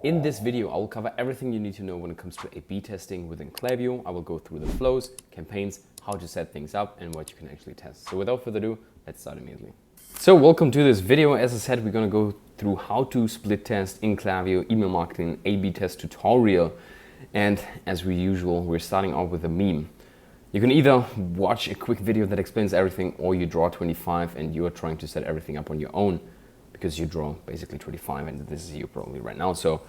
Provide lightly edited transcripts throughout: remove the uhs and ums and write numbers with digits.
In this video, I will cover everything you need to know when it comes to A/B testing within Klaviyo. I will go through the flows, campaigns, how to set things up, and what you can actually test. So without further ado, let's start immediately. So welcome to this video. As I said, we're going to go through how to split test in Klaviyo, email marketing, A/B test tutorial. And as usual, we're starting off with a meme. You can either watch a quick video that explains everything, or you draw 25 and you are trying to set everything up on your own because you draw basically 25 and this is you probably right now. So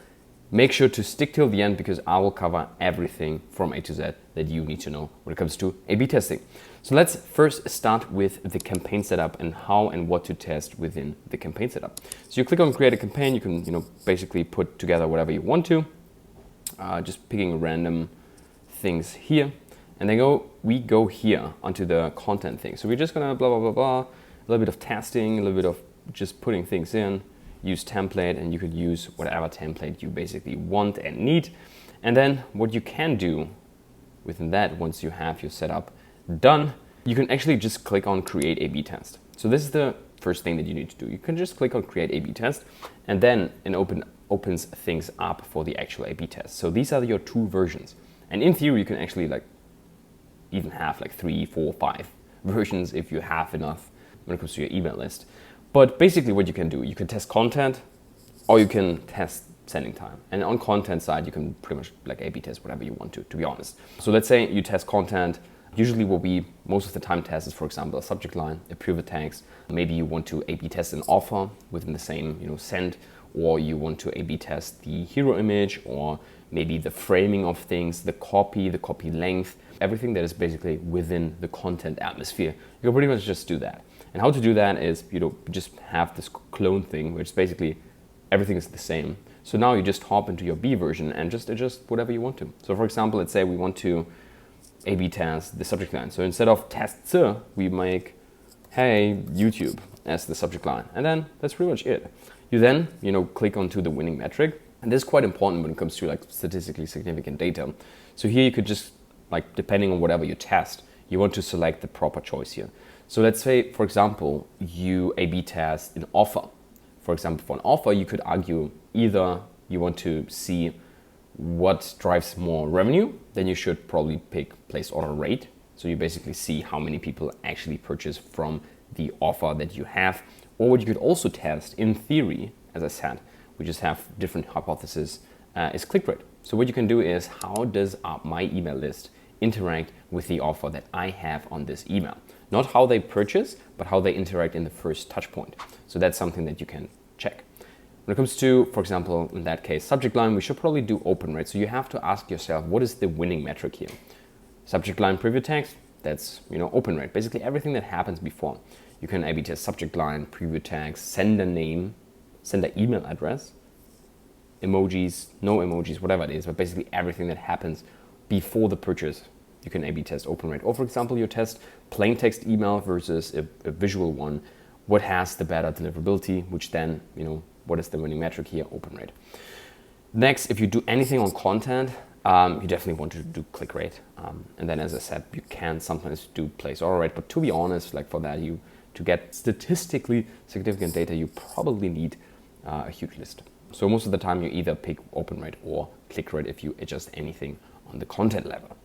make sure to stick till the end because I will cover everything from A to Z that you need to know when it comes to A/B testing. So let's first start with the campaign setup and how and what to test within the campaign setup. So you click on create a campaign. You can basically put together whatever you want to, just picking random things here. And then we go here onto the content thing. So we're just gonna blah, blah, blah, blah, a little bit of testing, a little bit of just putting things in, use template, and you could use whatever template you basically want and need. And then what you can do within that, once you have your setup done, you can actually just click on create A/B test. So this is the first thing that you need to do. You can just click on create A/B test and then it opens things up for the actual A/B test. So these are your two versions. And in theory, you can actually even have 3, 4, 5 versions if you have enough when it comes to your email list. But basically what you can do, you can test content or you can test sending time. And on content side, you can pretty much A/B test whatever you want to be honest. So let's say you test content. Usually what we most of the time test is, for example, a subject line, a pivot text. Maybe you want to A/B test an offer within the same send, or you want to A/B test the hero image, or maybe the framing of things, the copy length, everything that is basically within the content atmosphere. You can pretty much just do that. And how to do that is, just have this clone thing, which basically everything is the same. So now you just hop into your B version and just adjust whatever you want to. So for example, let's say we want to A/B test the subject line. So instead of tests, we make, hey, YouTube as the subject line. And then that's pretty much it. You then, click onto the winning metric. And this is quite important when it comes to statistically significant data. So here you could just, depending on whatever you test, you want to select the proper choice here. So let's say, for example, you A/B test an offer. For example, for an offer, you could argue either you want to see what drives more revenue, then you should probably pick place order rate. So you basically see how many people actually purchase from the offer that you have. Or what you could also test in theory, as I said, we just have different hypotheses, is click rate. So what you can do is, how does my email list interact with the offer that I have on this email? Not how they purchase, but how they interact in the first touch point. So that's something that you can check. When it comes to, for example, in that case, subject line, we should probably do open rate. So you have to ask yourself, what is the winning metric here? Subject line, preview text, that's open rate. Basically everything that happens before. You can A/B test subject line, preview text, sender name, sender email address, emojis, no emojis, whatever it is, but basically everything that happens before the purchase, you can A/B test open rate. Or for example, you test plain text email versus a visual one. What has the better deliverability, which then, what is the winning metric here? Open rate. Next, if you do anything on content, you definitely want to do click rate. And then, as I said, you can sometimes do place order rate, but to be honest, for that, to get statistically significant data, you probably need a huge list. So most of the time you either pick open rate or click rate if you adjust anything on the content level.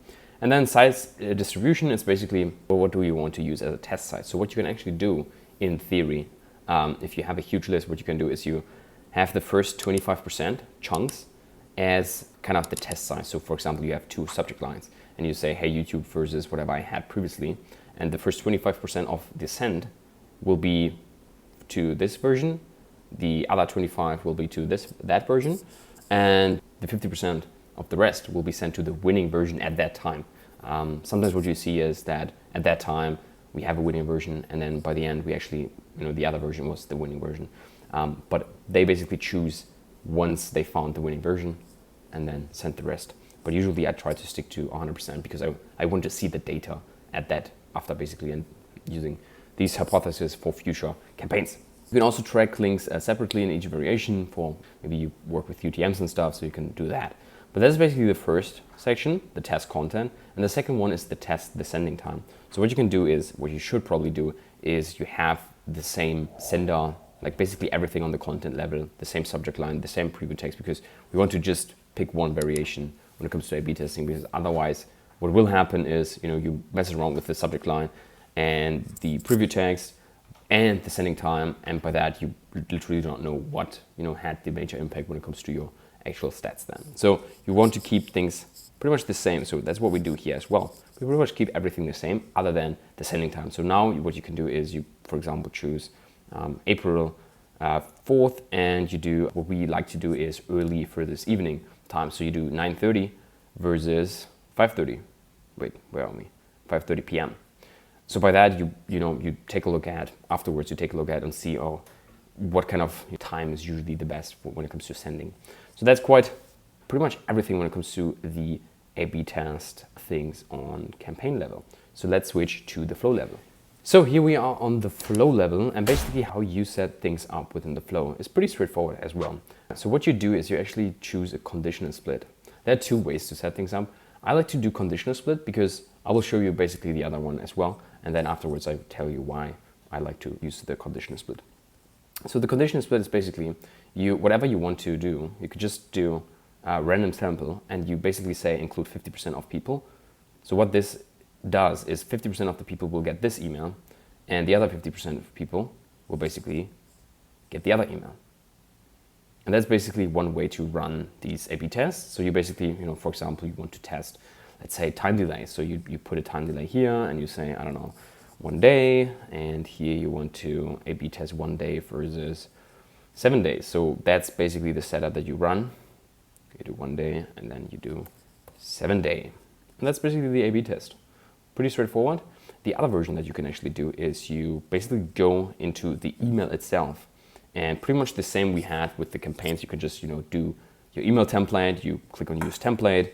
And then size distribution is basically, what do you want to use as a test size? So what you can actually do in theory, if you have a huge list, what you can do is you have the first 25% chunks as kind of the test size. So for example, you have 2 subject lines and you say, hey, YouTube versus whatever I had previously. And the first 25% of the send will be to this version. The other 25 will be to that version. And the 50% of the rest will be sent to the winning version at that time. Sometimes what you see is that at that time we have a winning version, and then by the end we actually, the other version was the winning version. But they basically choose once they found the winning version and then send the rest. But usually I try to stick to 100% because I want to see the data at that after basically and using these hypotheses for future campaigns. You can also track links separately in each variation for maybe you work with UTMs and stuff, so you can do that. But that's basically the first section, the test content. And the second one is the sending time. So what you can do is, what you should probably do is you have the same sender like basically everything on the content level, the same subject line, the same preview text, because we want to just pick one variation when it comes to A/B testing, because otherwise what will happen is, you mess around with the subject line and the preview text and the sending time, and by that you literally don't know what had the major impact when it comes to your actual stats then. So you want to keep things pretty much the same. So that's what we do here as well. We pretty much keep everything the same other than the sending time. So now what you can do is you, for example, choose April 4th, and you do what we like to do is early for this evening time. So you do 9:30 versus 5:30. Wait, where are we? 5:30 p.m. So by that, you take a look at, afterwards you take a look at and see, what kind of time is usually the best when it comes to sending. So that's pretty much everything when it comes to the A/B test things on campaign level. So let's switch to the flow level. So here we are on the flow level, and basically how you set things up within the flow is pretty straightforward as well. So what you do is you actually choose a conditional split. There are two ways to set things up. I like to do conditional split because I will show you basically the other one as well, and then afterwards I tell you why I like to use the conditional split. So the conditional split is basically whatever you want to do, you could just do a random sample and you basically say include 50% of people. So what this does is 50% of the people will get this email, and the other 50% of people will basically get the other email. And that's basically one way to run these A/B tests. So you basically, for example, you want to test, let's say, time delay. So you put a time delay here and you say, I don't know, 1 day, and here you want to A/B test 1 day versus 7 days. So that's basically the setup that you run. You do 1 day and then you do 7 day. And that's basically the A/B test. Pretty straightforward. The other version that you can actually do is you basically go into the email itself, and pretty much the same we had with the campaigns. You can just do your email template, you click on use template,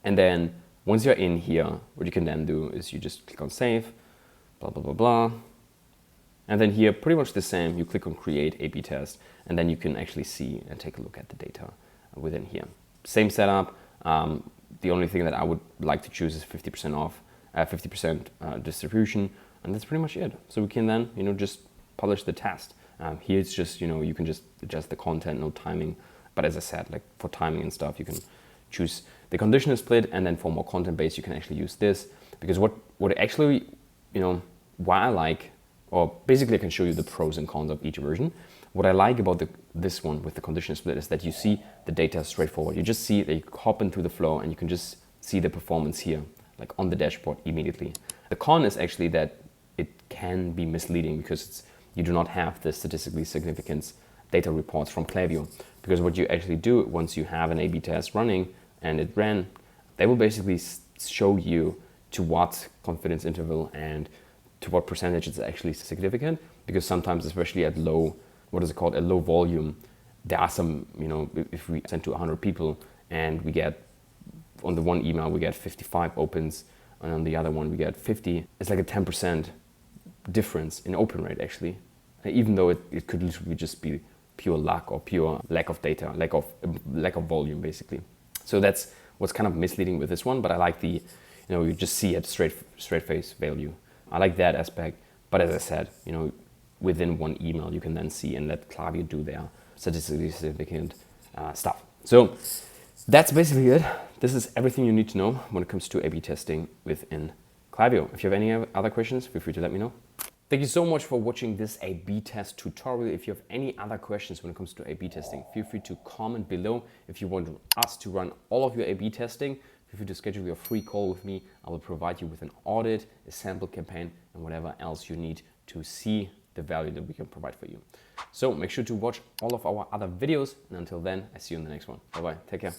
and then once you're in here, what you can then do is you just click on save, blah blah blah blah, and then here pretty much the same. You click on create A/B test, and then you can actually see and take a look at the data within here. Same setup. The only thing that I would like to choose is 50% off, 50% distribution, and that's pretty much it. So we can then, just publish the test. Here it's just, you can just adjust the content, no timing. But as I said, like for timing and stuff, you can choose the conditional split, and then for more content based, you can actually use this. Because what actually, why I like, or basically I can show you the pros and cons of each version. What I like about this one with the conditional split is that you see the data straightforward. You just see that you hop into the flow and you can just see the performance here, like on the dashboard immediately. The con is actually that it can be misleading because you do not have the statistically significant data reports from Klaviyo. Because what you actually do once you have an A/B test running and it ran, they will basically show you to what confidence interval and to what percentage it's actually significant. Because sometimes, especially at low volume, there are some, if we send to 100 people and we get, on the one email we get 55 opens, and on the other one we get 50, it's like a 10% difference in open rate actually, even though it could literally just be pure luck or pure lack of data, lack of volume basically. So that's what's kind of misleading with this one, but I like the, you just see it straight face value. I like that aspect, but as I said, within one email you can then see and let Klaviyo do their statistically significant stuff. So that's basically it. This is everything you need to know when it comes to A/B testing within Klaviyo. If you have any other questions, feel free to let me know. Thank you so much for watching this A/B test tutorial. If you have any other questions when it comes to A/B testing, feel free to comment below. If you want us to run all of your A/B testing, feel free to schedule your free call with me. I will provide you with an audit, a sample campaign, and whatever else you need to see the value that we can provide for you. So make sure to watch all of our other videos, and until then, I see you in the next one. Bye bye, take care.